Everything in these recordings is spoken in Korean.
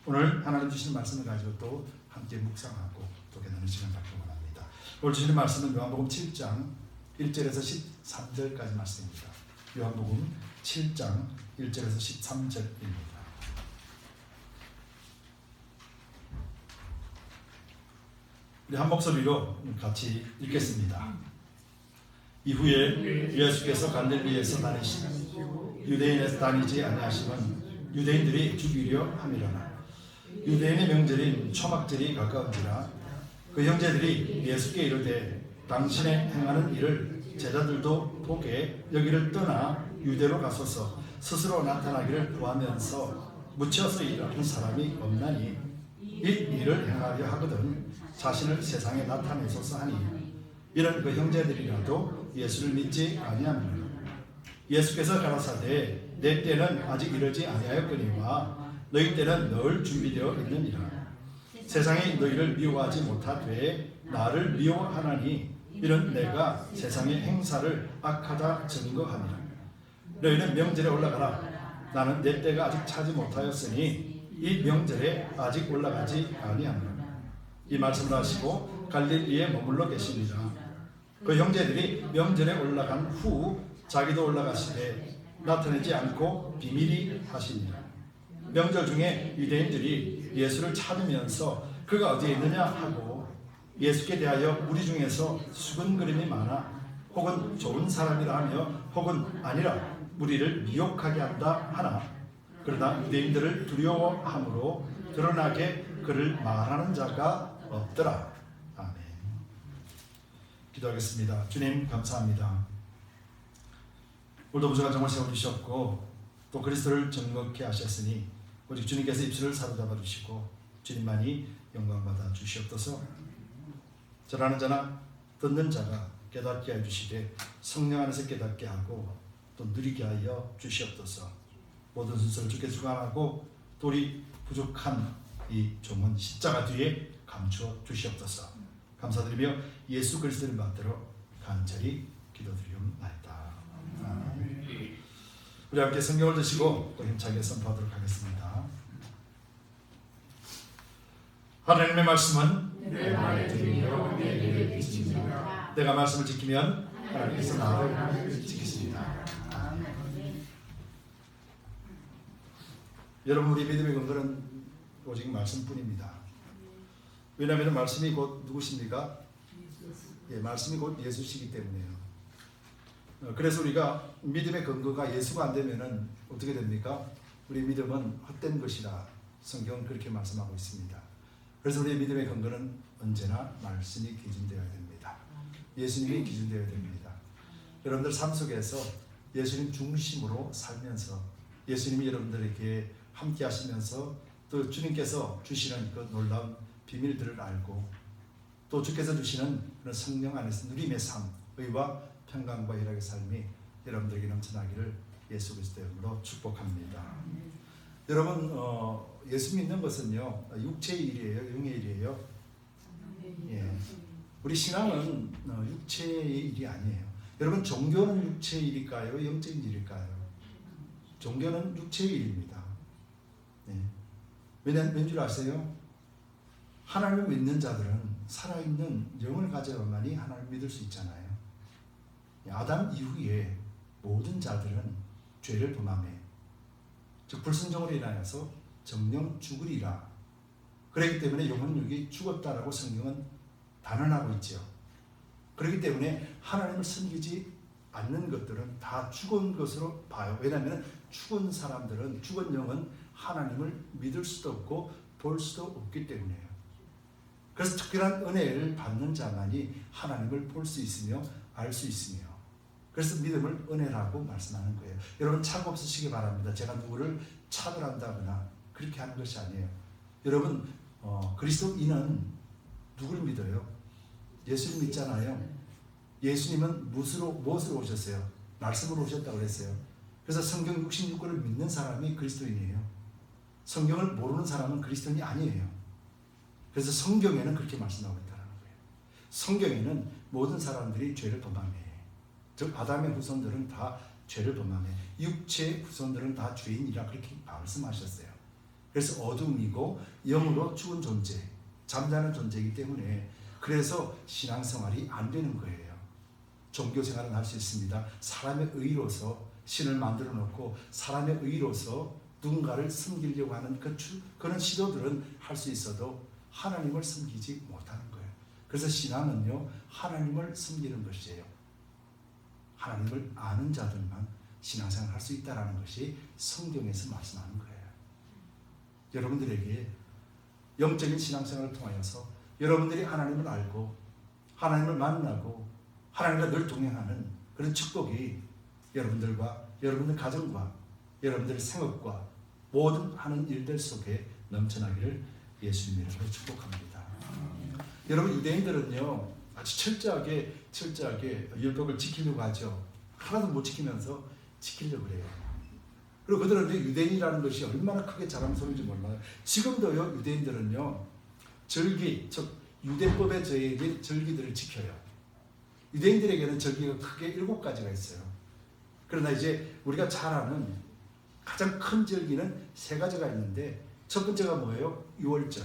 오늘 하나님 주시는 말씀을 가지고 또 함께 묵상하고 또 깨닫는 시간 갖고 원합니다. 오늘 주시는 말씀은 요한복음 7장 1절에서 13절까지 말씀입니다. 요한복음 7장 1절에서 13절입니다. 우리 한 목소리로 같이 읽겠습니다. 이후에 예수께서 갈릴리에서 다니시고 유대인에서 다니지 아니하시면 유대인들이 죽이려 함이라나 유대인의 명절인 초막절이 가까운지라 그 형제들이 예수께 이르되 당신의 행하는 일을 제자들도 보게 여기를 떠나 유대로 가소서 스스로 나타나기를 구하면서 묻혀서 일하는 사람이 없나니 이 일을 행하려 하거든 자신을 세상에 나타내소서 하니 이런 그 형제들이라도 예수를 믿지 아니하느니라. 예수께서 가라사대 내 때는 아직 이르지 아니하였거니와 너희 때는 늘 준비되어 있느니라. 세상이 너희를 미워하지 못하되 나를 미워하나니 이는 내가 세상의 행사를 악하다 증거함이라. 너희는 명절에 올라가라. 나는 내 때가 아직 차지 못하였으니 이 명절에 아직 올라가지 아니하노라. 이 말씀을 하시고 갈릴리에 머물러 계십니다. 그 형제들이 명절에 올라간 후 자기도 올라가시되 나타내지 않고 비밀히 하시니라. 명절 중에 유대인들이 예수를 찾으면서 그가 어디에 있느냐 하고 예수께 대하여 우리 중에서 수근거림이 많아 혹은 좋은 사람이라 하며 혹은 아니라 우리를 미혹하게 한다 하나 그러나 유대인들을 두려워함으로 드러나게 그를 말하는 자가 없더라. 아멘. 기도하겠습니다. 주님 감사합니다. 오늘도 부족한 정말 세워주셨고 또 그리스도를 정확히 하셨으니 오직 주님께서 입술을 사로잡아 주시고 주님만이 영광받아 주시옵소서. 전하는 자나 듣는 자가 깨닫게 해주시되 성령 안에서 깨닫게 하고 또 누리게 하여 주시옵소서. 모든 순서를 주께 주관하고 또 우리 부족한 이 종은 십자가 뒤에 감추어 주시옵소서. 감사드리며 예수 그리스도를 받들어 간절히 기도드리옵나이다. 아멘. 우리 함께 성경을 드시고 또 힘차게 선포하도록 하겠습니다. 하나님의 말씀은 내 말에 들으며 내 입에 비칩니다. 내가 말씀을 지키면 하나님께서 나를 지키십니다. 여러분 우리 믿음의 근거는 오직 말씀뿐입니다. 왜냐하면 말씀이 곧 누구십니까? 말씀이 곧 예수시기 때문에요. 그래서 우리가 믿음의 근거가 예수가 안 되면은 어떻게 됩니까? 우리 믿음은 헛된 것이라 성경은 그렇게 말씀하고 있습니다. 그래서 우리의 믿음의 근거는 언제나 말씀이 기준되어야 됩니다. 예수님이 기준되어야 됩니다. 여러분들 삶 속에서 예수님 중심으로 살면서 예수님이 여러분들에게 함께 하시면서 또 주님께서 주시는 그 놀라운 비밀들을 알고 또 주께서 주시는 그런 성령 안에서 누림의 삶, 의와 평강과 희락의 삶이 여러분들에게 넘쳐나기를 예수 그리스도의 이름으로 축복합니다. 여러분 예수 믿는 것은요 육체의 일이에요, 영의 일이에요? 예. 우리 신앙은 육체의 일이 아니에요. 여러분 종교는 육체의 일일까요? 영적인 일일까요? 종교는 육체의 일입니다. 예. 왠 줄 아세요? 하나님을 믿는 자들은 살아있는 영을 가져야만이 하나님을 믿을 수 있잖아요. 아담 이후에 모든 자들은 죄를 범하며 즉 불순종으로 인하여서 정령 죽으리라. 그렇기 때문에 영혼육이 죽었다라고 성경은 단언하고 있죠. 그렇기 때문에 하나님을 섬기지 않는 것들은 다 죽은 것으로 봐요. 왜냐하면 죽은 사람들은 죽은 영은 하나님을 믿을 수도 없고 볼 수도 없기 때문에요. 그래서 특별한 은혜를 받는 자만이 하나님을 볼 수 있으며 알 수 있으며 그래서 믿음을 은혜라고 말씀하는 거예요. 여러분 착오 없으시기 바랍니다. 제가 누구를 차별한다거나 그렇게 하는 것이 아니에요. 여러분 그리스도인은 누구를 믿어요? 예수를 믿잖아요. 예수님은 무엇으로 오셨어요? 말씀으로 오셨다고 그랬어요. 그래서 성경 66권을 믿는 사람이 그리스도인이에요. 성경을 모르는 사람은 그리스도인이 아니에요. 그래서 성경에는 그렇게 말씀하고 있다는 거예요. 성경에는 모든 사람들이 죄를 범하며 즉 아담의 후손들은 다 죄를 범하며 육체의 후손들은 다 죄인이라 그렇게 말씀하셨어요. 그래서 어둠이고 영으로 죽은 존재, 잠자는 존재이기 때문에 그래서 신앙생활이 안 되는 거예요. 종교생활은 할 수 있습니다. 사람의 의로서 신을 만들어 놓고 사람의 의로서 누군가를 섬기려고 하는 그런 시도들은 할 수 있어도 하나님을 섬기지 못하는 거예요. 그래서 신앙은요, 하나님을 섬기는 것이에요. 하나님을 아는 자들만 신앙생활을 할 수 있다는 것이 성경에서 말씀하는 거예요. 여러분들에게 영적인 신앙생활을 통하여서 여러분들이 하나님을 알고 하나님을 만나고 하나님과 늘 동행하는 그런 축복이 여러분들과 여러분들 가정과 여러분들의 생업과 모든 하는 일들 속에 넘쳐나기를 예수님 이름으로 축복합니다. 여러분, 유대인들은요 아주 철저하게 율법을 지키려고 하죠. 하나도 못 지키면서 지키려고 그래요. 그리고 그들은 유대인이라는 것이 얼마나 크게 자랑스러운지 몰라요. 지금도요 유대인들은요 절기, 즉 유대법에 저에게 절기들을 지켜요. 유대인들에게는 절기가 크게 7가지가 있어요. 그러나 이제 우리가 잘 아는 가장 큰 절기는 3가지가 있는데, 첫 번째가 뭐예요? 6월절.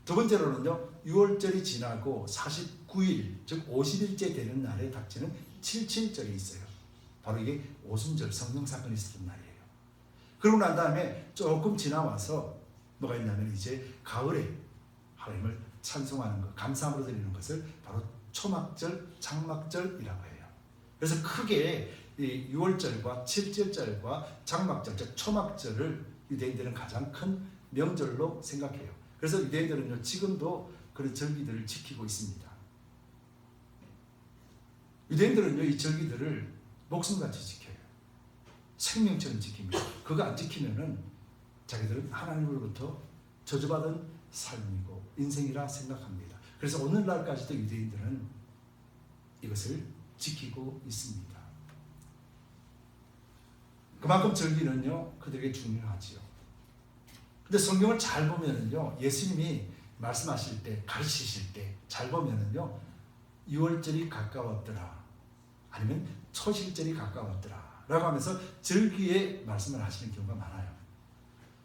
두 번째로는요 6월절이 지나고 49일, 즉 50일째 되는 날에 닥치는 77절이 있어요. 바로 이게 오순절, 성령사건이 있었던 날이에요. 그러고 난 다음에 조금 지나와서 뭐가 있냐면 이제 가을에 하나님을 찬송하는 것, 감사함으로 드리는 것을 바로 초막절, 장막절이라고 해요. 그래서 크게 이 6월절과 7절절과 장막절, 즉 초막절을 유대인들은 가장 큰 명절로 생각해요. 그래서 유대인들은요 지금도 그런 절기들을 지키고 있습니다. 유대인들은요 이 절기들을 목숨같이 지켜요. 생명처럼 지킵니다. 그거 안 지키면은 자기들은 하나님으로부터 저주받은 삶이고 인생이라 생각합니다. 그래서 오늘날까지도 유대인들은 이것을 지키고 있습니다. 그만큼 절기는요 그들에게 중요하지요. 근데 성경을 잘 보면은요 예수님이 말씀하실 때, 가르치실 때 잘 보면은요 6월절이 가까웠더라, 아니면 초실절이 가까웠더라 라고 하면서 절기의 말씀을 하시는 경우가 많아요.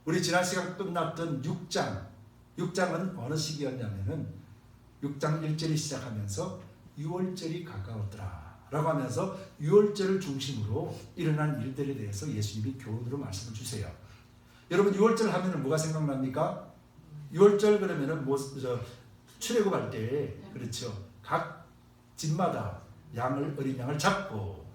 우리 지난 시간 끝났던 6장은 어느 시기였냐면은 6장 1절이 시작하면서 6월절이 가까웠더라 라고 하면서 6월절을 중심으로 일어난 일들에 대해서 예수님이 교훈으로 말씀을 주세요. 여러분 6월절 하면 뭐가 생각납니까? 6월절 그러면은 출애굽할 때, 그렇죠, 각 집마다 어린 양을 잡고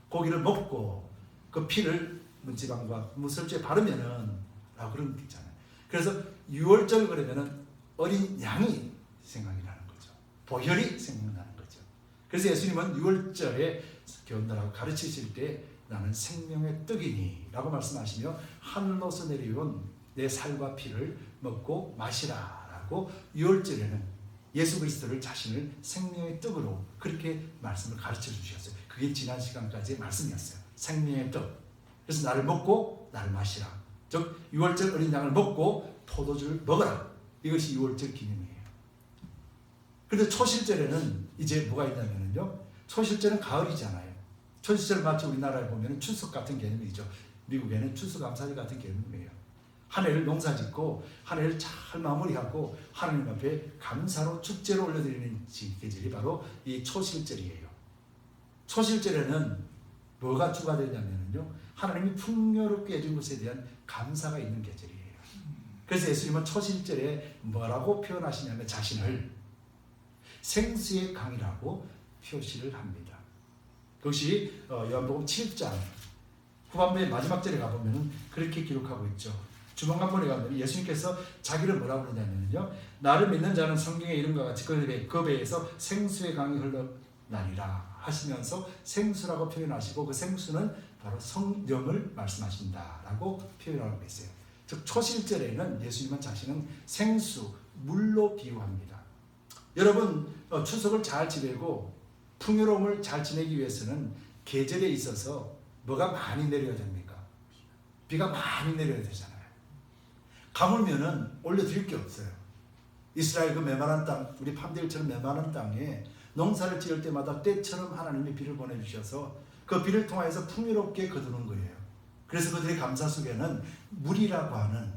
고기를 먹고 그 피를 문지방과 무설주에 바르면은 라고 그런 게 있잖아요. 그래서 6월절 그러면은 어린 양이 생각이 나는 거죠. 보혈이 생각나는 거죠. 그래서 예수님은 6월절에 교훈들하고 가르치실 때 나는 생명의 떡이니 라고 말씀하시며 하늘로서 내려온 내 살과 피를 먹고 마시라 라고 6월절에는 예수 그리스도를 자신을 생명의 떡으로 그렇게 말씀을 가르쳐 주셨어요. 그게 지난 시간까지의 말씀이었어요. 생명의 떡. 그래서 나를 먹고 나를 마시라. 즉 6월절 어린 양을 먹고 포도주를 먹어라. 이것이 6월절 기념이에요. 그런데 초실절에는 이제 뭐가 있냐면요, 초실절은 가을이잖아요. 초실절 마치 우리나라에 보면 추석 같은 개념이죠. 미국에는 추수감사절 같은 개념이에요. 한 해를 농사짓고 한 해를 잘 마무리하고 하나님 앞에 감사로 축제로 올려드리는 계절이 바로 이 초실절이에요. 초실절에는 뭐가 추가되냐면요, 하나님이 풍요롭게 해준 것에 대한 감사가 있는 계절이에요. 그래서 예수님은 초실절에 뭐라고 표현하시냐면 자신을 생수의 강이라고 표시를 합니다. 그것이 요한복음 7장 후반부의 마지막 절에 가보면 그렇게 기록하고 있죠. 주방관본에 가면 예수님께서 자기를 뭐라고 그러냐면요, 나를 믿는 자는 성경의 이름과 같이 그 배에서 생수의 강이 흘러나리라 하시면서 생수라고 표현하시고 그 생수는 바로 성령을 말씀하신다라고 표현하고 있어요. 즉 초실절에는 예수님은 자신은 생수, 물로 비유합니다. 여러분 추석을 잘 지내고 풍요로움을 잘 지내기 위해서는 계절에 있어서 뭐가 많이 내려야 됩니까? 비가 많이 내려야 되잖아요. 가물면은 올려드릴 게 없어요. 이스라엘 그 메마른 땅, 우리 판들처럼 메마른 땅에 농사를 지을 때마다 때처럼 하나님이 비를 보내주셔서 그 비를 통해서 풍요롭게 거두는 거예요. 그래서 그들의 감사 속에는 물이라고 하는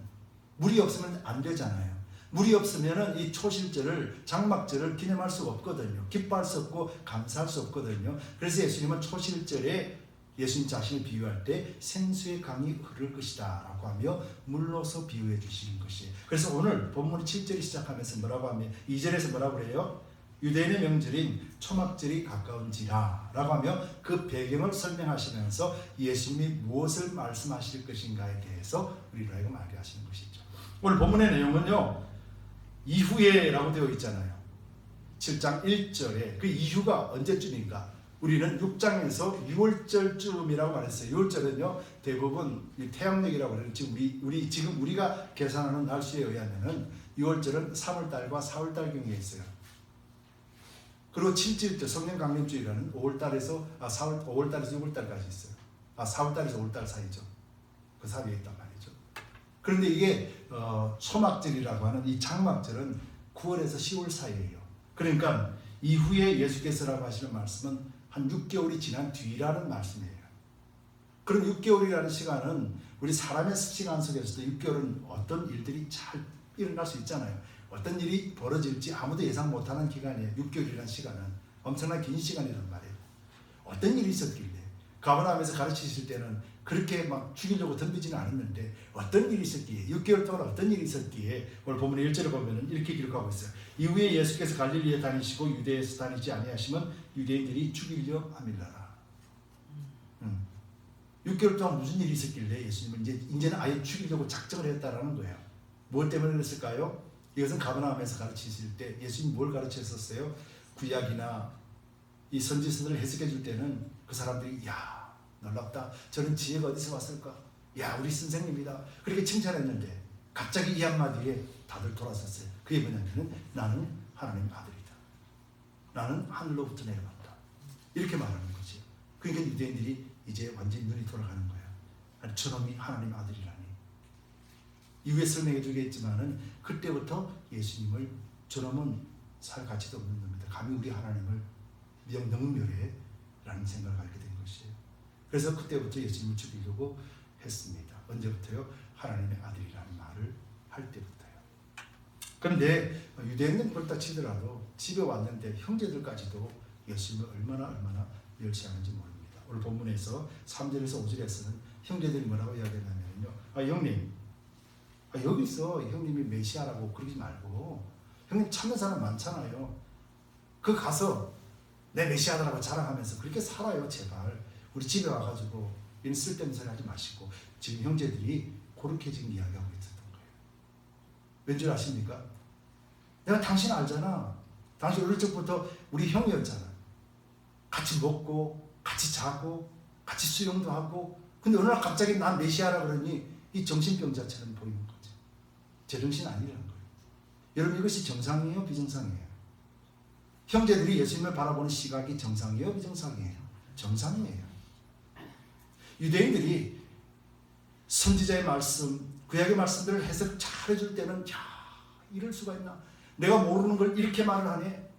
물이 없으면 안 되잖아요. 물이 없으면 이 초실절을, 장막절을 기념할 수 없거든요. 기뻐할 수 없고 감사할 수 없거든요. 그래서 예수님은 초실절에 예수님 자신을 비유할 때 생수의 강이 흐를 것이다 라고 하며 물로서 비유해 주시는 것이에요. 그래서 오늘 본문 7절이 시작하면서 뭐라고 하면 2절에서 뭐라고 그래요? 유대인의 명절인 초막절이 가까운지라 라고 하며 그 배경을 설명하시면서 예수님이 무엇을 말씀하실 것인가에 대해서 우리로 하여금 알게 하시는 것이죠. 오늘 본문의 내용은요, 이후에 라고 되어 있잖아요. 7장 1절에 그 이후가 언제쯤인가? 우리는 6장에서 6월절쯤이라고 말했어요. 6월절은요 대부분 태양력이라고 그래요. 지금 우리가 계산하는 날씨에 의하면은 6월절은 3월달과 4월달경에 있어요. 그리고 7절절 성령 강림주일은 5월달에서 6월달까지 있어요. 4월달에서 5월달 사이죠. 그 사이에 있단 말이죠. 그런데 이게 초막절이라고 하는 이 장막절은 9월에서 10월 사이예요. 그러니까 이후에 예수께서라고 하시는 말씀은 한 6개월이 지난 뒤라는 말씀이에요. 그럼 6개월이라는 시간은 우리 사람의 시간 속에서도 6개월은 어떤 일들이 잘 일어날 수 있잖아요. 어떤 일이 벌어질지 아무도 예상 못하는 기간이에요. 6개월이라는 시간은 엄청나게 긴 시간이란 말이에요. 어떤 일이 있었길래 가버나움에서 가르치실 때는 그렇게 막 죽이려고 덤비지는 않았는데 어떤 일이 있었기에 6개월 동안 어떤 일이 있었기에 오늘 본문 1절에 보면 이렇게 기록하고 있어요. 이후에 예수께서 갈릴리에 다니시고 유대에서 다니지 아니하시면 유대인들이 죽이려 함이라라. 6개월 동안 무슨 일이 있었길래 예수님은 이제는 아예 죽이려고 작정을 했다라는 거예요. 무엇 때문에 그랬을까요? 이것은 가버나움에서 가르치실 때 예수님이 뭘 가르치셨어요? 구약이나 이 선지서들을 해석해 줄 때는 그 사람들이 야 놀랍다. 저는 지혜가 어디서 왔을까? 야 우리 선생님이다. 그렇게 칭찬했는데 갑자기 이 한마디에 다들 돌아섰어요. 그게 뭐냐면 나는 하나님의 아들이다. 나는 하늘로부터 내려왔다. 이렇게 말하는 거지. 그러니까 유대인들이 이제 완전히 눈이 돌아가는 거야. 아니, 저놈이 하나님의 아들이라니. 이후에 설명해 주겠지만은 그때부터 예수님을 저놈은 살 가치도 없는 놈이다. 감히 우리 하나님을 능멸해 라는 생각을 하게 된 것이에요. 그래서 그때부터 예수님을 죽이려고 했습니다. 언제부터요? 하나님의 아들이라는 말을 할 때부터요. 그런데 유대인은 그렇다 치더라도 집에 왔는데 형제들까지도 예수님을 얼마나 멸시하는지 모릅니다. 오늘 본문에서 3절에서 5절에서는 형제들이 뭐라고 이야기하냐면요. 형님, 여기서 형님이 메시아라고 그러지 말고 형님 찾는 사람 많잖아요. 그 가서 내 메시아라고 자랑하면서 그렇게 살아요. 제발 우리 집에 와가지고 이런 쓸데없는 소리 하지 마시고. 지금 형제들이 그렇게 지금 이야기하고 있었던 거예요. 왠지 아십니까? 내가 당신 알잖아. 당신 어릴 적부터 우리 형이었잖아. 같이 먹고 같이 자고 같이 수영도 하고. 근데 어느 날 갑자기 난 메시아라 그러니 이 정신병자처럼 보이는 거죠. 제정신 아니라는 거예요. 여러분 이것이 정상이에요? 비정상이에요? 형제들이 예수님을 바라보는 시각이 정상이에요? 비정상이에요? 정상이에요. 유대인들이 선지자의 말씀, 구약의 말씀들을 해석 잘 해줄 때는 야 이럴 수가 있나? 내가 모르는 걸 이렇게 말을 하네?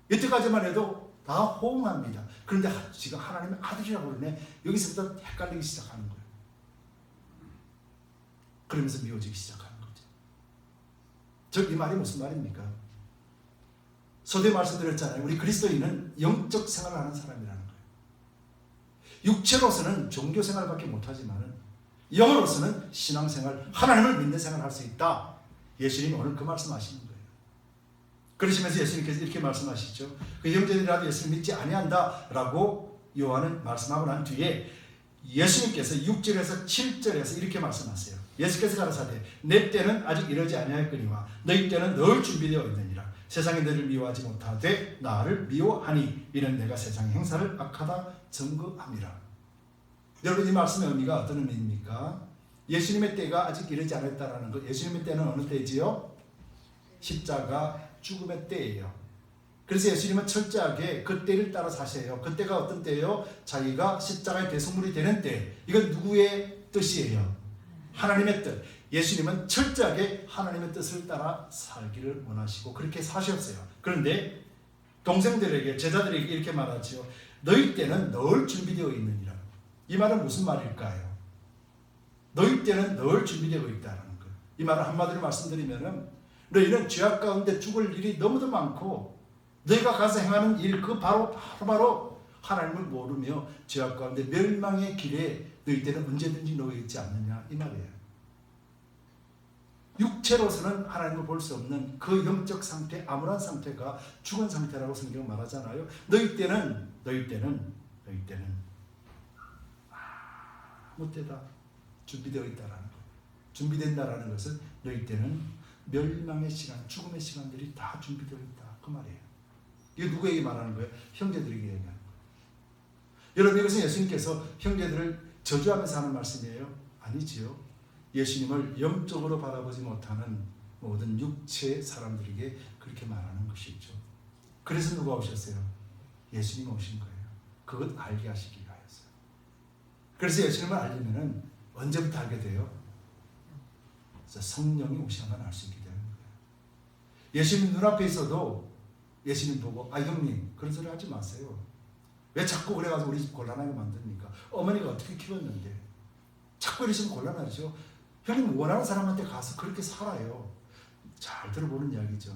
여태까지만 해도 다 호응합니다. 그런데 지금 하나님의 아들이라고 그러네? 여기서부터 헷갈리기 시작하는 거예요. 그러면서 미워지기 시작하는 거죠. 즉 이 말이 무슨 말입니까? 서두에 말씀드렸잖아요. 우리 그리스도인은 영적 생활을 하는 사람이라는 거예요. 육체로서는 종교 생활밖에 못하지만 영으로서는 신앙생활, 하나님을 믿는 생활을 할 수 있다. 예수님이 오늘 그 말씀하시는 거예요. 그러시면서 예수님께서 이렇게 말씀하시죠. 그 형제들이라도 예수를 믿지 아니한다라고 요한은 말씀하고 난 뒤에 예수님께서 6절에서 7절에서 이렇게 말씀하세요. 예수께서 가라사대 내 때는 아직 이르지 아니하였거니와 너희 때는 늘 준비되어 있느니라. 세상이 너를 미워하지 못하되 나를 미워하니 이는 내가 세상의 행사를 악하다 증거함이라. 여러분 이 말씀의 의미가 어떤 의미입니까? 예수님의 때가 아직 이르지 않았다라는 것. 예수님의 때는 어느 때지요? 십자가 죽음의 때예요. 그래서 예수님은 철저하게 그 때를 따라 사셔요. 그 때가 어떤 때예요? 자기가 십자가의 대속물이 되는 때. 이건 누구의 뜻이에요? 하나님의 뜻. 예수님은 철저하게 하나님의 뜻을 따라 살기를 원하시고 그렇게 사셨어요. 그런데 동생들에게, 제자들에게 이렇게 말하죠. 너희 때는 늘 준비되어 있느니라. 이 말은 무슨 말일까요? 너희 때는 늘 준비되어 있다는 거예요. 이 말을 한마디로 말씀드리면은 너희는 죄악 가운데 죽을 일이 너무도 많고 너희가 가서 행하는 일 그 바로 하나님을 모르며 죄악 가운데 멸망의 길에 너희 때는 언제든지 놓여 있지 않느냐 이 말이에요. 육체로서는 하나님을 볼 수 없는 그 영적 상태, 암울한 상태가 죽은 상태라고 성경은 말하잖아요. 너희 때는 아무 때다 준비되어 있다라는 것. 준비된다라는 것은 너희 때는 멸망의 시간, 죽음의 시간들이 다 준비되어 있다 그 말이에요. 이게 누구에게 말하는 거예요? 형제들에게 얘기하는 거예요. 여러분 이것은 예수님께서 형제들을 저주하면서 하는 말씀이에요? 아니지요. 예수님을 영적으로 바라보지 못하는 모든 육체의 사람들에게 그렇게 말하는 것이죠. 그래서 누가 오셨어요? 예수님 오신 거예요. 그것 알게 하시기 위하여서. 그래서 예수님을 알려면 언제부터 알게 돼요? 성령이 오셔야만 알 수 있게 되는 거예요. 예수님 눈앞에 있어도 예수님 보고 형님 그런 소리 하지 마세요. 왜 자꾸 그래가지고 우리 집 곤란하게 만듭니까? 어머니가 어떻게 키웠는데 자꾸 이러시면 곤란하죠. 형님 원하는 사람한테 가서 그렇게 살아요. 잘 들어보는 이야기죠.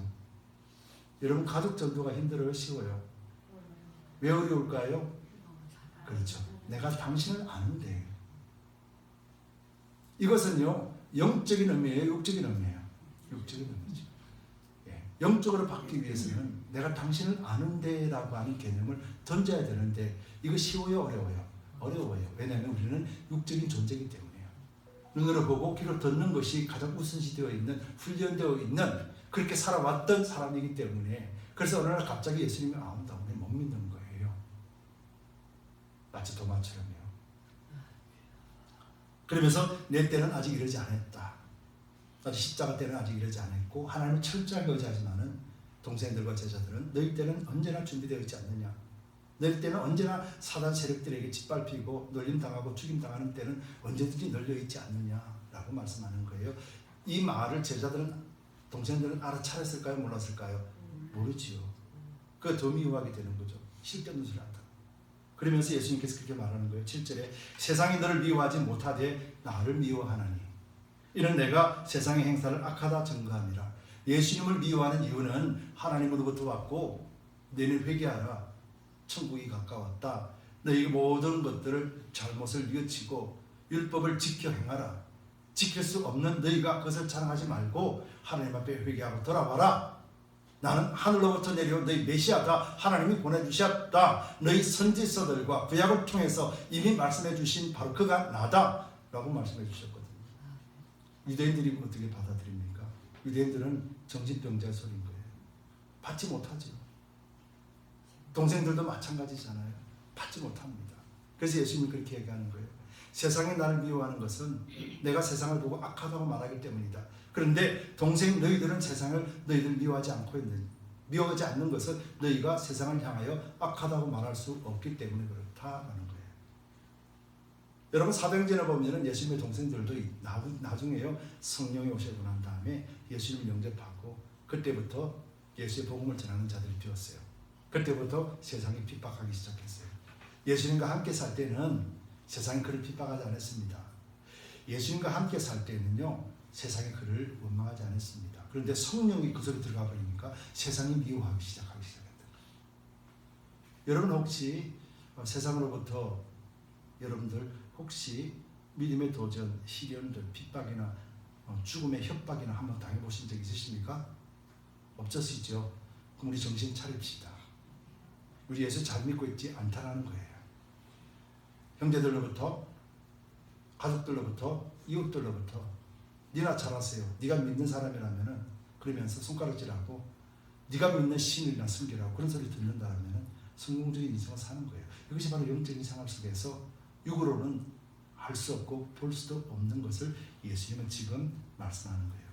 여러분 가족 전도가 힘들어요? 쉬워요? 왜 어려울까요? 그렇죠. 내가 당신을 아는데. 이것은요 영적인 의미예요? 육적인 의미예요? 육적인 의미죠. 영적으로 받기 위해서는 내가 당신을 아는데 라고 하는 개념을 던져야 되는데 이거 쉬워요? 어려워요? 어려워요. 왜냐하면 우리는 육적인 존재이기 때문에요. 눈으로 보고 귀로 듣는 것이 가장 우선시되어 있는 훈련되어 있는 그렇게 살아왔던 사람이기 때문에 그래서 어느 날 갑자기 예수님이 나온다 우리 못 믿는 거예요. 마치 도마처럼요. 그러면서 내 때는 아직 이러지 않았다. 아직 십자가 때는 아직 이러지 않았고 하나님을 철저하게 의지하지만은 동생들과 제자들은 너희 때는 언제나 준비되어 있지 않느냐. 너희 때는 언제나 사단 세력들에게 짓밟히고 놀림당하고 죽임당하는 때는 언제든지 널려있지 않느냐라고 말씀하는 거예요. 이 말을 제자들은 동생들은 알아차렸을까요? 몰랐을까요? 모르지요. 그게 더 미워하게 되는 거죠. 실없는 소리 한다. 그러면서 예수님께서 그렇게 말하는 거예요. 7절에 세상이 너를 미워하지 못하되 나를 미워하나니 이는 내가 세상의 행사를 악하다 증거함이라. 예수님을 미워하는 이유는 하나님으로부터 왔고 너희는 회개하라. 천국이 가까웠다. 너희 모든 것들을 잘못을 뉘우치고 율법을 지켜 행하라. 지킬 수 없는 너희가 그것을 자랑하지 말고 하나님 앞에 회개하고 돌아와라. 나는 하늘로부터 내려온 너희 메시아다. 하나님이 보내주셨다. 너희 선지서들과 구약을 통해서 이미 말씀해 주신 바로 그가 나다 라고 말씀해 주셨거든요. 유대인들이 어떻게 받아들입니까? 유대인들은 정신병자 소리인 거예요. 받지 못하죠. 동생들도 마찬가지잖아요. 받지 못합니다. 그래서 예수님이 그렇게 얘기하는 거예요. 세상이 나를 미워하는 것은 내가 세상을 보고 악하다고 말하기 때문이다. 그런데 동생 너희들은 세상을 너희들 미워하지 않고 있는 미워하지 않는 것은 너희가 세상을 향하여 악하다고 말할 수 없기 때문에 그렇다라는 거예요. 여러분 사도행전에 보면은 예수님의 동생들도 나중에요 성령이 오시고 난 다음에 예수님을 영접하고 그때부터 예수의 복음을 전하는 자들이 되었어요. 그때부터 세상이 핍박하기 시작했어요. 예수님과 함께 살 때는 세상이 그를 핍박하지 않았습니다. 예수님과 함께 살 때는요 세상이 그를 원망하지 않았습니다. 그런데 성령이 그 속에 들어가 버리니까 세상이 미워하기 시작했다. 여러분 혹시 세상으로부터 여러분들 혹시 믿음의 도전, 시련들, 핍박이나 죽음의 협박이나 한번 당해보신 적 있으십니까? 없으시죠? 그럼 우리 정신 차립시다. 우리 예수 잘 믿고 있지 않다라는 거예요. 형제들로부터, 가족들로부터, 이웃들로부터 네가 잘하세요. 네가 믿는 사람이라면은 그러면서 손가락질하고 네가 믿는 신이나 숨기라고 그런 소리 듣는다면은 성공적인 인생을 사는 거예요. 이것이 바로 영적인 생활 속에서 육으로는 할 수 없고 볼 수도 없는 것을 예수님은 지금 말씀하는 거예요.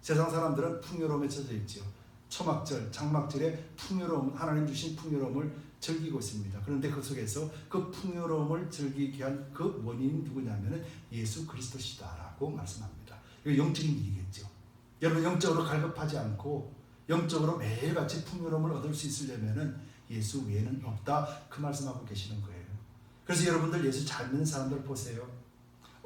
세상 사람들은 풍요로움에 젖어 있죠. 초막절, 장막절에 풍요로움, 하나님 주신 풍요로움을 즐기고 있습니다. 그런데 그 속에서 그 풍요로움을 즐기게 한 그 원인이 누구냐면은 예수 그리스도시다라고 말씀합니다. 이거 영적인 일이겠죠. 여러분 영적으로 갈급하지 않고 영적으로 매일같이 풍요로움을 얻을 수 있으려면은 예수 외에는 없다 그 말씀하고 계시는 거예요. 그래서 여러분들 예수 잘 믿는 사람들 보세요.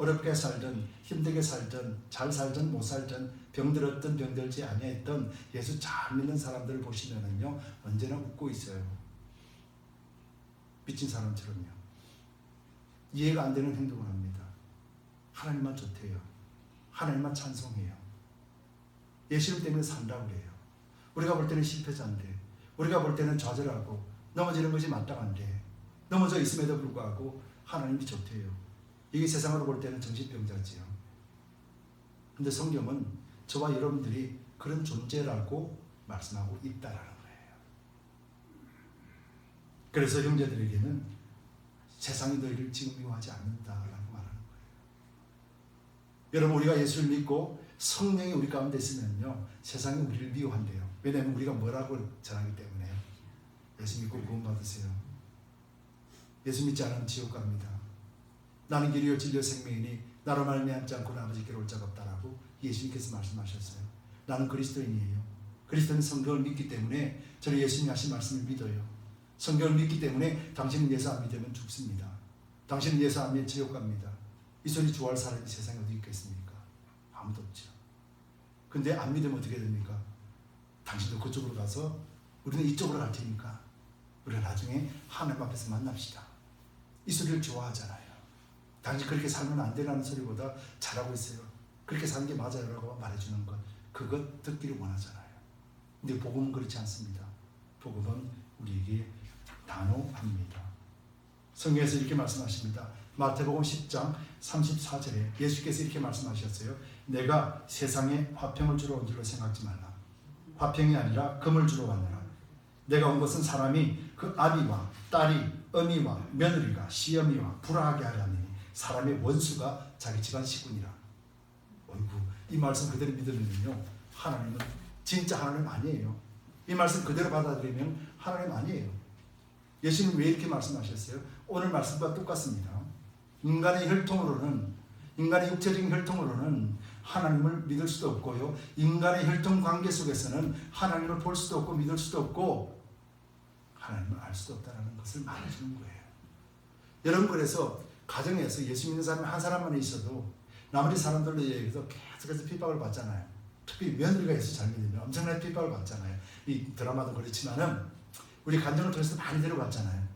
어렵게 살든 힘들게 살든 잘 살든 못 살든 병들었든 병들지 아니했던 예수 잘 믿는 사람들을 보시면은요 언제나 웃고 있어요. 미친 사람처럼요. 이해가 안 되는 행동을 합니다. 하나님만 좋대요. 하나님만 찬송해요. 예수님 때문에 산다고 그래요. 우리가 볼 때는 실패자인데, 우리가 볼 때는 좌절하고 넘어지는 것이 마땅한데 넘어져 있음에도 불구하고 하나님이 좋대요. 이게 세상으로 볼 때는 정신병자지요. 근데 성경은 저와 여러분들이 그런 존재라고 말씀하고 있다라는 거예요. 그래서 형제들에게는 세상이 너희를 지금 미워하지 않는다라고 말하는 거예요. 여러분, 우리가 예수를 믿고 성령이 우리 가운데 있으면요 세상이 우리를 미워한대요. 왜냐하면 우리가 뭐라고 전하기 때문에요. 예수 믿고 구원 받으세요. 예수 믿지 않으면 지옥 갑니다. 나는 길이요 진리요 생명이니 나로 말미암지 않고는 아버지께로 올 자가 없다라고 예수님께서 말씀하셨어요. 나는 그리스도인이에요. 그리스도는 성경을 믿기 때문에 저는 예수님이 하신 말씀을 믿어요. 성경을 믿기 때문에 당신은 예수 안 믿으면 죽습니다. 당신은 예수 안 믿으면 지옥 갑니다. 이 소리 좋아할 사람이 세상에 어디 있겠습니까? 아무도 없죠. 근데 안 믿으면 어떻게 됩니까? 당신도 그쪽으로 가서 우리는 이쪽으로 갈 테니까 우리가 나중에 하나님 앞에서 만납시다. 이 소리를 좋아하잖아요. 당신 그렇게 살면 안 되라는 소리보다 잘하고 있어요. 그렇게 사는 게 맞아요 라고 말해주는 것, 그것 듣기를 원하잖아요. 근데 복음은 그렇지 않습니다. 복음은 우리에게 단호합니다. 성경에서 이렇게 말씀하십니다. 마태복음 10장 34절에 예수께서 이렇게 말씀하셨어요. 내가 세상에 화평을 주러 온 줄로 생각지 말라. 화평이 아니라 금을 주러 왔노라. 내가 온 것은 사람이 그 아비와 딸이 어미와 며느리가 시어미와 불화하게 하려니 사람의 원수가 자기 집안 식구니라. 어이구, 이 말씀 그대로 믿으면요 하나님은 진짜 하나님 아니에요. 이 말씀 그대로 받아들이면 하나님 아니에요. 예수님 왜 이렇게 말씀하셨어요? 오늘 말씀과 똑같습니다. 인간의 혈통으로는, 인간의 육체적인 혈통으로는 하나님을 믿을 수도 없고요, 인간의 혈통 관계 속에서는 하나님을 볼 수도 없고 믿을 수도 없고 하나님을 알 수도 없다는 것을 말해주는 거예요. 여러분, 그래서 가정에서 예수 믿는 사람이 한 사람만 있어도 나머지 사람들로 얘기해서 계속해서 핍박을 받잖아요. 특히 며느리가 예수 잘 믿으면 엄청나게 핍박을 받잖아요. 이 드라마도 그렇지만은 우리 간증을 통해서 많이 들어봤잖아요.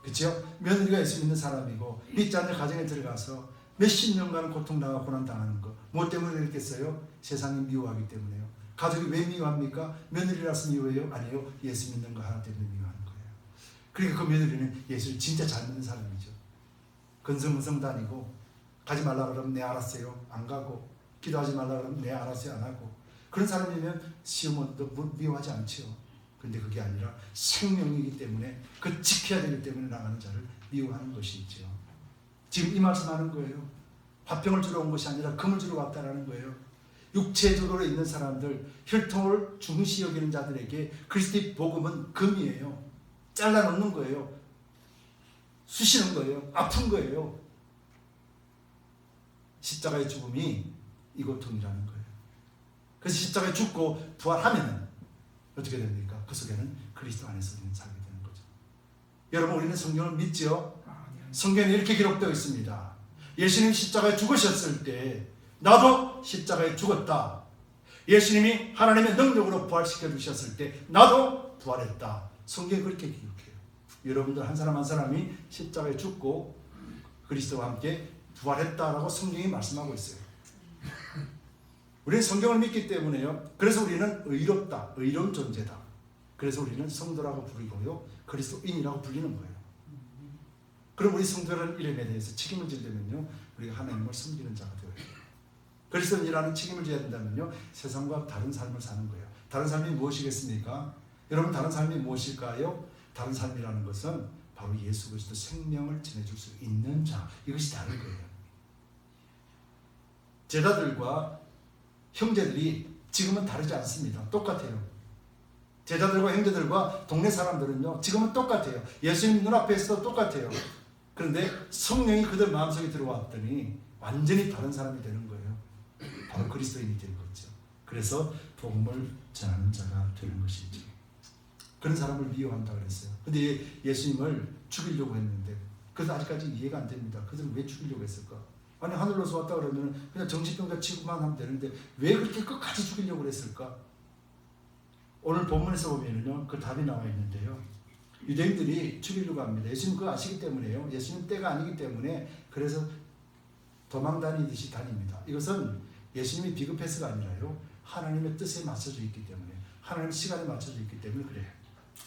그렇죠? 며느리가 예수 믿는 사람이고 믿지 않는 가정에 들어가서 몇십 년간 고통당하고 고난당하는 거, 뭐 때문에 그랬겠어요? 세상이 미워하기 때문에요. 가족이 왜 미워합니까? 며느리라서 미워해요? 아니요, 예수 믿는 거 하나 때문에 미워하는 거예요. 그러니까 그 며느리는 예수를 진짜 잘 믿는 사람이죠. 근성근성 다니고, 가지 말라 그러면 네 알았어요, 안 가고, 기도하지 말라 그러면 네 알았어요, 안 하고. 그런 사람이면 시어머니도 미워하지 않죠. 근데 그게 아니라 생명이기 때문에 그 지켜야 되기 때문에 나가는 자를 미워하는 것이죠. 지금 이 말씀하는 거예요. 화평을 주러 온 것이 아니라 금을 주러 왔다라는 거예요. 육체적으로 있는 사람들, 혈통을 중시 여기는 자들에게 그리스도의 복음은 금이에요. 잘라놓는 거예요. 쑤시는 거예요. 아픈 거예요. 십자가의 죽음이 이 고통이라는 거예요. 그래서 십자가에 죽고 부활하면 어떻게 됩니까? 그 속에는 그리스도 안에서 우리는 살게 되는 거죠. 여러분, 우리는 성경을 믿죠? 성경에 이렇게 기록되어 있습니다. 예수님이 십자가에 죽으셨을 때 나도 십자가에 죽었다. 예수님이 하나님의 능력으로 부활시켜 주셨을 때 나도 부활했다. 성경에 그렇게 기록해요. 여러분들 한 사람 한 사람이 십자가에 죽고 그리스도와 함께 부활했다라고 성경이 말씀하고 있어요. 우리는 성경을 믿기 때문에요. 그래서 우리는 의롭다, 의로운 존재다. 그래서 우리는 성도라고 부르고요, 그리스도인이라고 불리는 거예요. 그럼 우리 성도라는 이름에 대해서 책임을 지려면요, 우리가 하나님을 섬기는 자가 되어야 돼요. 그리스도인이라는 책임을 져야 된다면요, 세상과 다른 삶을 사는 거예요. 다른 삶이 무엇이겠습니까? 여러분, 다른 삶이 무엇일까요? 다른 삶이라는 것은 바로 예수 그리스도 생명을 전해줄 수 있는 자, 이것이 다른 거예요. 제자들과 형제들이 지금은 다르지 않습니다. 똑같아요. 제자들과 형제들과 동네 사람들은요, 지금은 똑같아요. 예수님 눈앞에서도 똑같아요. 그런데 성령이 그들 마음속에 들어왔더니 완전히 다른 사람이 되는 거예요. 바로 그리스도인이 되는 거죠. 그래서 복음을 전하는 자가 되는 것이죠. 그런 사람을 미워한다고 그랬어요. 근데 예수님을 죽이려고 했는데 그것도 아직까지 이해가 안 됩니다. 그들은 왜 죽이려고 했을까? 아니 하늘로서 왔다 그러면 그냥 정신병자 취급만 하면 되는데 왜 그렇게 끝까지 죽이려고 그랬을까? 오늘 본문에서 보면은요 그 답이 나와 있는데요. 유대인들이 죽이려고 합니다. 예수님 그거 아시기 때문에요. 예수님 때가 아니기 때문에 그래서 도망 다니듯이 다닙니다. 이것은 예수님이 비급해서가 아니라요. 하나님의 뜻에 맞춰져 있기 때문에 하나님의 시간에 맞춰져 있기 때문에 그래요.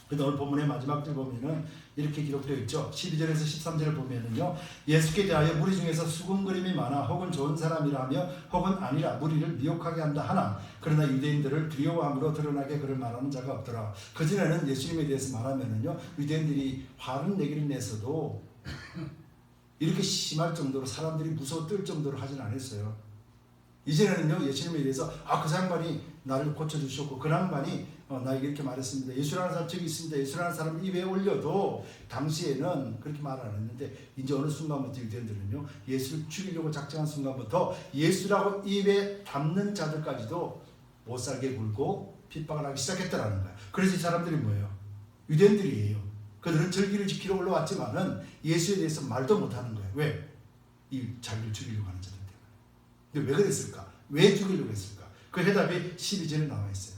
근데 오늘 본문의 마지막 절 보면은 이렇게 기록되어 있죠. 12절에서 13절을 보면은요. 예수께 대하여 무리 중에서 수군거림이 많아 혹은 좋은 사람이라 하며 혹은 아니라 무리를 미혹하게 한다 하나 그러나 유대인들을 두려워함으로 드러나게 그를 말하는 자가 없더라. 그전에는 예수님에 대해서 말하면은요. 유대인들이 화를 내기를 내서도 이렇게 심할 정도로 사람들이 무서워 뜰 정도로 하진 않았어요. 이제는요 예수님에 대해서 그 양반이 나를 고쳐주셨고 그 양반이 나에게 이렇게 말했습니다. 예수라는 사람 저기 있습니다. 예수라는 사람 입에 올려도 당시에는 그렇게 말 안 했는데 이제 어느 순간부터 유대인들은요 예수를 죽이려고 작정한 순간부터 예수라고 입에 담는 자들까지도 못살게 굴고 핍박을 하기 시작했다라는 거예요. 그래서 이 사람들이 뭐예요? 유대인들이에요. 그들은 절기를 지키러 올라왔지만은 예수에 대해서 말도 못하는 거예요. 왜? 이 자기를 죽이려고 하는 자들 때문에. 근데 왜 그랬을까? 왜 죽이려고 했을까? 그 해답이 12절에 나와 있어요.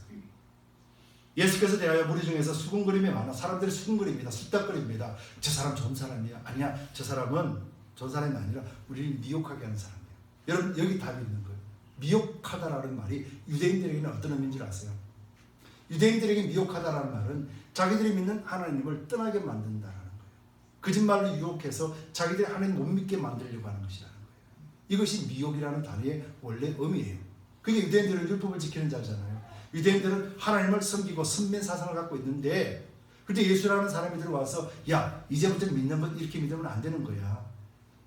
예수께서 대하여 무리 중에서 수군거림이 많아. 사람들이 수군거립니다. 쑥닥거립니다. 저 사람 좋은 사람이야. 아니야. 저 사람은 좋은 사람이 아니라 우리를 미혹하게 하는 사람이에요. 여러분 여기 답이 있는 거예요. 미혹하다라는 말이 유대인들에게는 어떤 의미인 줄 아세요? 유대인들에게 미혹하다라는 말은 자기들이 믿는 하나님을 떠나게 만든다라는 거예요. 거짓말로 유혹해서 자기들이 하나님 못 믿게 만들려고 하는 것이라는 거예요. 이것이 미혹이라는 단어의 원래 의미예요. 그게 유대인들은 율법을 지키는 자잖아요. 유대인들은 하나님을 섬기고 선민 사상을 갖고 있는데 그때 예수라는 사람이 들어와서 야 이제부터 믿는 건 이렇게 믿으면 안 되는 거야.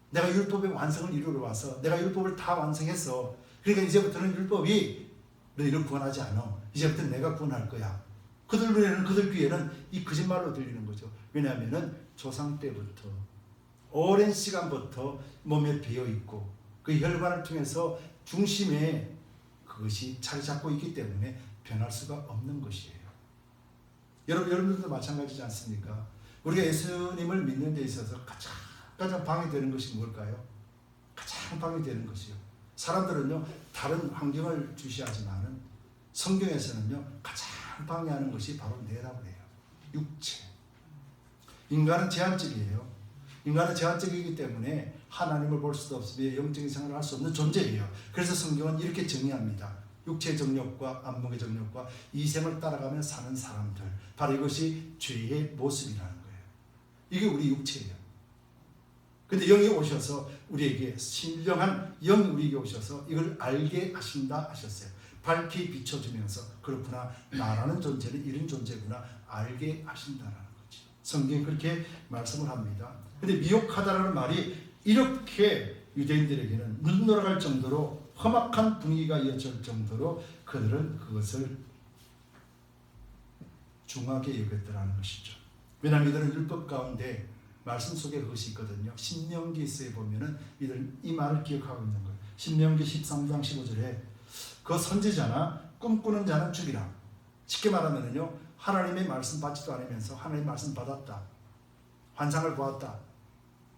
내가 율법의 완성을 이루러 와서 내가 율법을 다 완성했어. 그러니까 이제부터는 율법이 너희를 구원하지 않아. 이제부터 내가 구원할 거야. 그들 눈에는 그들 귀에는 이 거짓말로 들리는 거죠. 왜냐하면은 조상 때부터 오랜 시간부터 몸에 배어 있고 그 혈관을 통해서 중심에 그것이 자리 잡고 있기 때문에 변할 수가 없는 것이에요. 여러분들도 마찬가지지 않습니까? 우리가 예수님을 믿는 데 있어서 가장 방해되는 것이 뭘까요? 가장 방해되는 것이요. 사람들은요 다른 환경을 주시하지만은 성경에서는요 가장 방해하는 것이 바로 뇌라고 해요. 육체. 인간은 제한적이에요. 인간은 제한적이기 때문에 하나님을 볼 수도 없으며 영적인 생활을 할 수 없는 존재예요. 그래서 성경은 이렇게 정의합니다. 육체의 정욕과 안목의 정욕과 이생을 따라가며 사는 사람들. 바로 이것이 죄의 모습이라는 거예요. 이게 우리 육체예요. 근데 영이 오셔서 우리에게 신령한 영이 우리에게 오셔서 이걸 알게 하신다 하셨어요. 밝히 비춰주면서 그렇구나 나라는 존재는 이런 존재구나 알게 하신다라는 거죠. 성경이 그렇게 말씀을 합니다. 근데 미혹하다라는 말이 이렇게 유대인들에게는 눈 돌아갈 정도로 험악한 분위기가 이어질 정도로 그들은 그것을 중하게 여겼더라는 것이죠. 왜냐하면 이들은 율법 가운데 말씀 속에 그것이 있거든요. 신명기서에 보면은 이들은 이 말을 기억하고 있는 거예요. 신명기 13장 15절에 그 선지자나 꿈꾸는 자는 죽이라. 쉽게 말하면은요 하나님의 말씀 받지도 않으면서 하나님의 말씀 받았다. 환상을 보았다.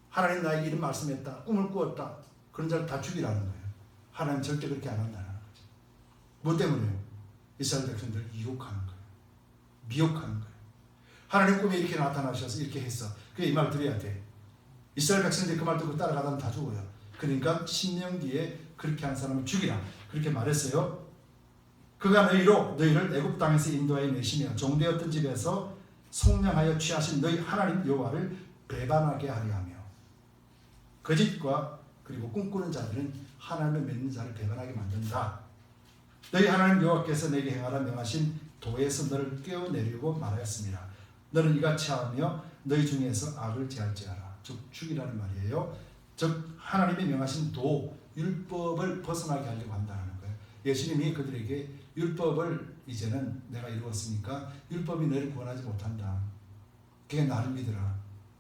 하나님 나에게 이런 말씀했다. 꿈을 꾸었다. 그런 자를 다 죽이라는 거예요. 하나님 절대 그렇게 안 한다는 거죠. 뭐 때문에요? 이스라엘 백성들을 유혹하는 거예요. 미혹하는 거예요. 하나님 꿈에 이렇게 나타나셔서 이렇게 했어. 그게 이 말 들어야 돼. 이스라엘 백성들이 그 말 듣고 따라가다면 다 죽어요. 그러니까 신명기에 그렇게 한 사람을 죽이라. 그렇게 말했어요. 그가 너희를 애굽 땅에서 인도하여 내시며 종되었던 집에서 속량하여 취하신 너희 하나님 여호와를 배반하게 하려 하며 거짓과 그리고 꿈꾸는 자들은 하나님을 믿는 자를 배반하게 만든다. 너희 하나님 여호와께서 내게 행하라 명하신 도에서 너를 떼어내려고 말하였습니다. 너는 이같이 하며 너희 중에서 악을 제할지어라. 즉 죽이라는 말이에요. 즉 하나님이 명하신 도, 율법을 벗어나게 하려고 한다는 거예요. 예수님이 그들에게 율법을 이제는 내가 이루었으니까 율법이 너를 구원하지 못한다. 그게 나를 믿으라.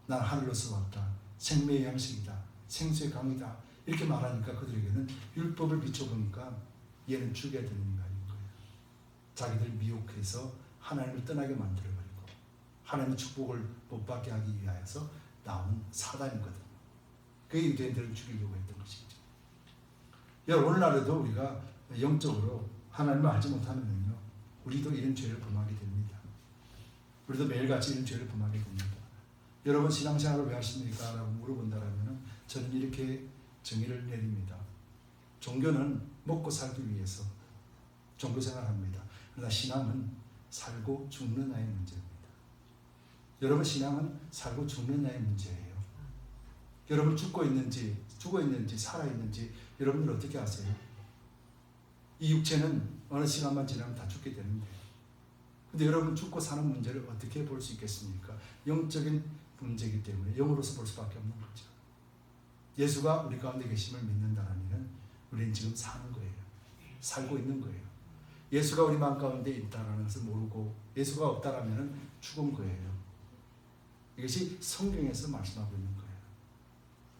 난 하늘로서 왔다. 생명의 양식이다. 생수의 강이다. 이렇게 말하니까 그들에게는 율법을 비춰보니까 얘는 죽여야 되는 인간인 거예요. 자기들 미혹해서 하나님을 떠나게 만들어버리고 하나님의 축복을 못 받게 하기 위하여서 나온 사단이거든요. 그게 유대인들을 죽이려고 했던 것이죠. 오늘날에도 우리가 영적으로 하나님을 알지 못하면요, 우리도 이런 죄를 범하게 됩니다. 우리도 매일같이 이런 죄를 범하게 됩니다. 여러분 신앙생활을 왜 하십니까? 라고 물어본다면 저는 이렇게 정의를 내립니다. 종교는 먹고 살기 위해서 종교생활합니다. 그러나 신앙은 살고 죽느냐의 문제입니다. 여러분 신앙은 살고 죽느냐의 문제예요. 여러분 죽어 있는지 살아있는지 여러분들 어떻게 아세요? 이 육체는 어느 시간만 지나면 다 죽게 되는데, 근데 여러분 죽고 사는 문제를 어떻게 볼 수 있겠습니까? 영적인 문제이기 때문에 영으로서 볼 수밖에 없는 거죠. 예수가 우리 가운데 계심을 믿는다면 우리는 지금 사는 거예요. 살고 있는 거예요. 예수가 우리 마음 가운데 있다는 것을 모르고 예수가 없다면 죽은 거예요. 이것이 성경에서 말씀하고 있는 거예요.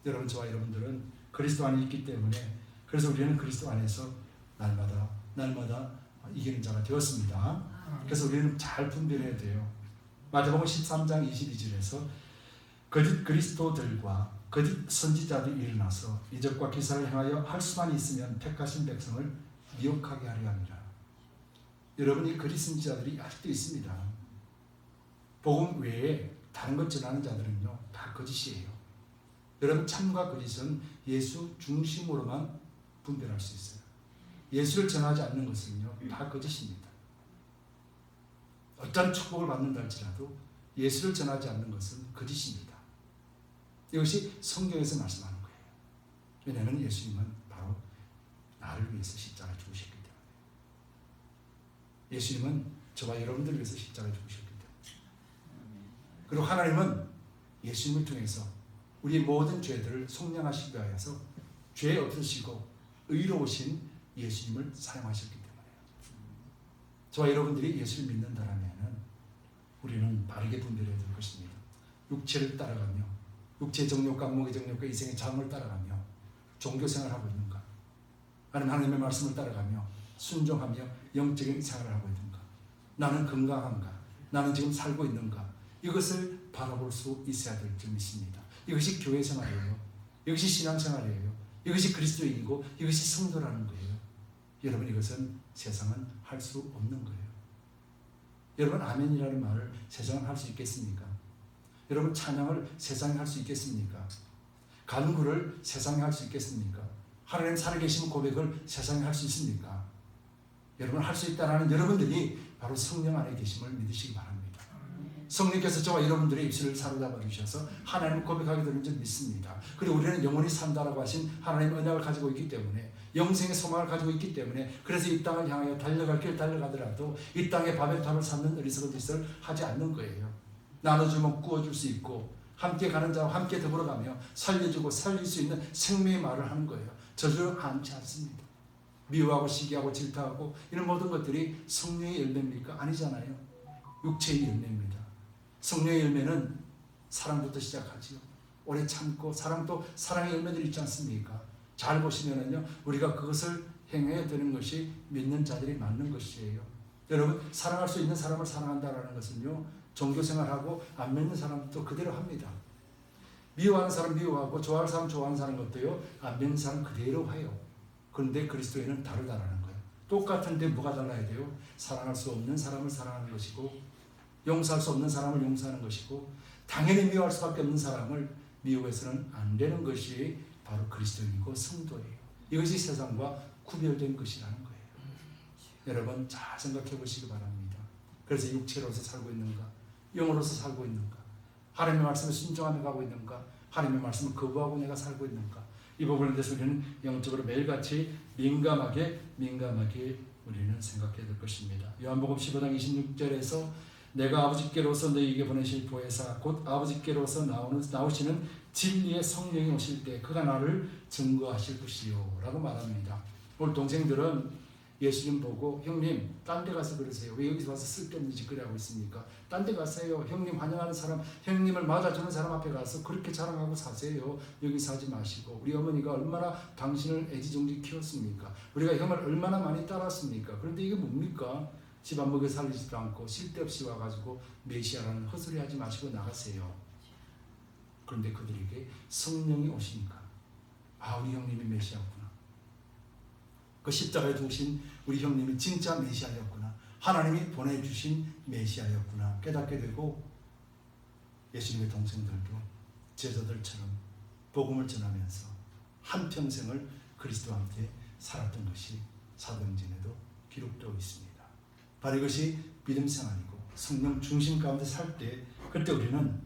여러분, 저와 여러분들은 그리스도 안에 있기 때문에, 그래서 우리는 그리스도 안에서 날마다 이기는 자가 되었습니다. 그래서 우리는 잘 분별해야 돼요. 마태복음 13장 22절에서 거짓 그리스도들과 거짓 선지자들이 일어나서 이적과 기사를 행하여 할 수만 있으면 택하신 백성을 미혹하게 하려 함이라. 여러분, 이 거짓 선지자들이 아직도 있습니다. 복음 외에 다른 것 전하는 자들은요, 다 거짓이에요. 여러분, 참과 거짓은 예수 중심으로만 분별할 수 있어요. 예수를 전하지 않는 것은요, 다 거짓입니다. 어떤 축복을 받는다 할지라도 예수를 전하지 않는 것은 거짓입니다. 이것이 성경에서 말씀하는 거예요. 왜냐하면 예수님은 바로 나를 위해서 십자가에 죽으셨기 때문에, 예수님은 저와 여러분들을 위해서 십자가에 죽으셨기 때문에, 그리고 하나님은 예수님을 통해서 우리의 모든 죄들을 속량하시기 위하여서 죄 없으시고 의로우신 예수님을 사용하셨기 때문에, 저와 여러분들이 예수를 믿는다면 우리는 바르게 분별해야 될 것입니다. 육체를 따라가며, 육체의 정욕과 목의 정욕과 이생의 장을 따라가며 종교생활하고 있는가? 아니면 하나님의 말씀을 따라가며 순종하며 영적인 생활을 하고 있는가? 나는 건강한가? 나는 지금 살고 있는가? 이것을 바라볼 수 있어야 될 줄 믿습니다. 이것이 교회 생활이에요. 이것이 신앙생활이에요. 이것이 그리스도인이고 이것이 성도라는 거예요. 여러분, 이것은 세상은 할 수 없는 거예요. 여러분, 아멘이라는 말을 세상은 할 수 있겠습니까? 여러분, 찬양을 세상에 할 수 있겠습니까? 간구를 세상에 할 수 있겠습니까? 하나님 살아계신 고백을 세상에 할 수 있습니까? 여러분, 할 수 있다는 여러분들이 바로 성령 안에 계심을 믿으시기 바랍니다. 성령께서 저와 여러분들의 입술을 사로잡아 주셔서 하나님을 고백하게 되는 줄 믿습니다. 그리고 우리는 영원히 산다라고 하신 하나님의 언약을 가지고 있기 때문에, 영생의 소망을 가지고 있기 때문에, 그래서 이 땅을 향하여 달려갈 길 달려가더라도 이 땅에 바벨탑을 쌓는 어리석은 짓을 하지 않는 거예요. 나눠주면 구워줄 수 있고, 함께 가는 자와 함께 더불어가며 살려주고 살릴 수 있는 생명의 말을 하는 거예요. 저주를 않지 않습니다. 미워하고 시기하고 질타하고 이런 모든 것들이 성령의 열매입니까? 아니잖아요. 육체의 열매입니다. 성령의 열매는 사랑부터 시작하지요. 오래 참고, 사랑도 사랑의 열매들이 있지 않습니까? 잘 보시면은요, 우리가 그것을 행해야 되는 것이 믿는 자들이 맞는 것이에요. 여러분, 사랑할 수 있는 사람을 사랑한다라는 것은요, 종교생활하고 안 믿는 사람도 그대로 합니다. 미워하는 사람 미워하고 좋아하는 사람 좋아하는 사람 것도요, 안 믿는 사람 그대로 해요. 그런데 그리스도인은 다르다라는 거예요. 똑같은데 뭐가 달라야 돼요? 사랑할 수 없는 사람을 사랑하는 것이고, 용서할 수 없는 사람을 용서하는 것이고, 당연히 미워할 수밖에 없는 사람을 미워해서는 안 되는 것이 바로 그리스도인이고 성도예요. 이것이 세상과 구별된 것이라는 거예요. 여러분, 잘 생각해 보시기 바랍니다. 그래서 육체로서 살고 있는가? 영으로서 살고 있는가? 하나님의 말씀을 순종하며 가고 있는가? 하나님의 말씀을 거부하고 내가 살고 있는가? 이 부분에 대해서 우리는 영적으로 매일같이 민감하게 우리는 생각해야 될 것입니다. 요한복음 15장 26절에서 내가 아버지께로서 너희에게 보내실 보혜사 곧 아버지께로서 나오시는 진리의 성령이 오실 때 그가 나를 증거하실 것이요 라고 말합니다. 오늘 동생들은 예수님 보고 형님 딴 데 가서 그러세요. 왜 여기서 와서 쓸데없는 짓거리 하고 있습니까? 딴 데 가세요. 형님 환영하는 사람, 형님을 맞아주는 사람 앞에 가서 그렇게 자랑하고 사세요. 여기서 하지 마시고, 우리 어머니가 얼마나 당신을 애지중지 키웠습니까? 우리가 형을 얼마나 많이 따랐습니까? 그런데 이게 뭡니까? 집 안 먹여 살리지도 않고 쓸데없이 와가지고 메시아라는 헛소리 하지 마시고 나가세요. 그런데 그들에게 성령이 오시니까, 아, 우리 형님이 메시아구나. 그 십자가에 두신 우리 형님이 진짜 메시아였구나, 하나님이 보내주신 메시아였구나 깨닫게 되고, 예수님의 동생들도 제자들처럼 복음을 전하면서 한평생을 그리스도와 함께 살았던 것이 사도행전에도 기록되어 있습니다. 바로 이것이 믿음 생활이고 성령 중심 가운데 살 때, 그때 우리는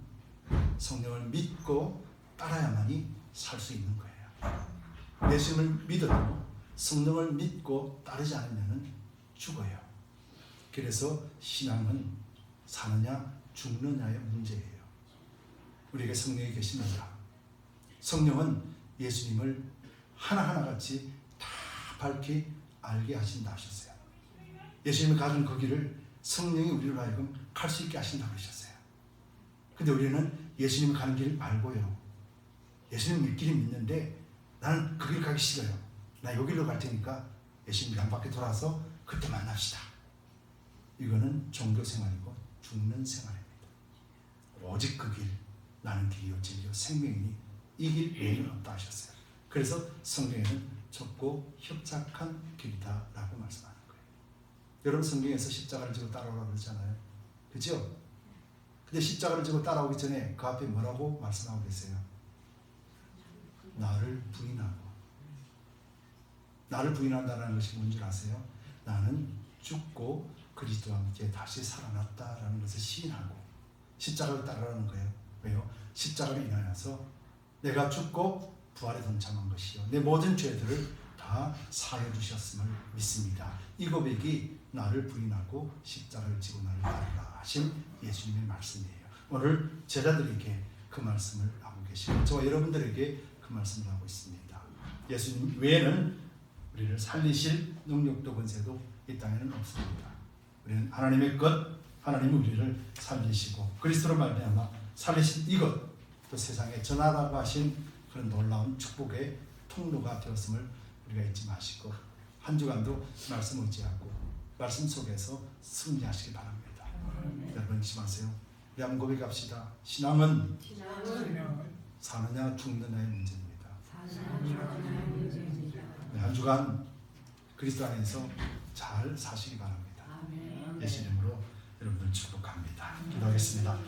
성령을 믿고 따라야만이 살 수 있는 거예요. 예수님을 믿어도 성령을 믿고 따르지 않으면 죽어요. 그래서 신앙은 사느냐 죽느냐의 문제예요. 우리에게 성령이 계시느냐. 성령은 예수님을 하나하나 같이 다 밝히 알게 하신다 하셨어요. 예수님이 가진 그 길을 성령이 우리로 하여금 갈 수 있게 하신다고 하셨어요. 근데 우리는 예수님이 가는 길을 알고요, 예수님 길이 믿는데 나는 그 길 가기 싫어요. 나 여기로 갈 테니까 예수님 양 밖에 돌아서 그때 만납시다. 이거는 종교 생활이고 죽는 생활입니다. 오직 그 길, 나는 길이요 진리요 생명이니 이 길 외에는 없다 하셨어요. 그래서 성경에는 좁고 협착한 길이다 라고 말씀하는 거예요. 여러분, 성경에서 십자가를 지고 따라오라고 그러잖아요. 그죠? 근데 십자가를 지고 따라오기 전에 그 앞에 뭐라고 말씀하고 계세요? 나를 부인하고. 나를 부인한다는 것이 뭔 줄 아세요? 나는 죽고 그리스도와 함께 다시 살아났다라는 것을 시인하고 십자가를 따르라는 거예요. 왜요? 십자가를 인하여서 내가 죽고 부활에 동참한 것이요, 내 모든 죄들을 다 사해 주셨음을 믿습니다. 이 고백이 나를 부인하고 십자가를 지고 나를 따르라 하신 예수님의 말씀이에요. 오늘 제자들에게 그 말씀을 하고 계시고 저와 여러분들에게 그 말씀을 하고 있습니다. 예수님 외에는 우리를 살리실 능력도 권세도 이 땅에는 없습니다. 우리는 하나님의 것, 하나님이 우리를 살리시고 그리스도로 말미암아 살리신 이것, 또 세상에 전하라고 하신 그런 놀라운 축복의 통로가 되었음을 우리가 잊지 마시고 한 주간도 말씀 의지하고 말씀 속에서 승리하시기 바랍니다. 여러분 잊지 마세요. 우리 한번 고백합시다. 신앙은 사느냐 죽느냐의 문제입니다. 네, 한 주간 그리스도 안에서 잘 사시기 바랍니다. 예수 이름으로 여러분들 축복합니다. 기도하겠습니다.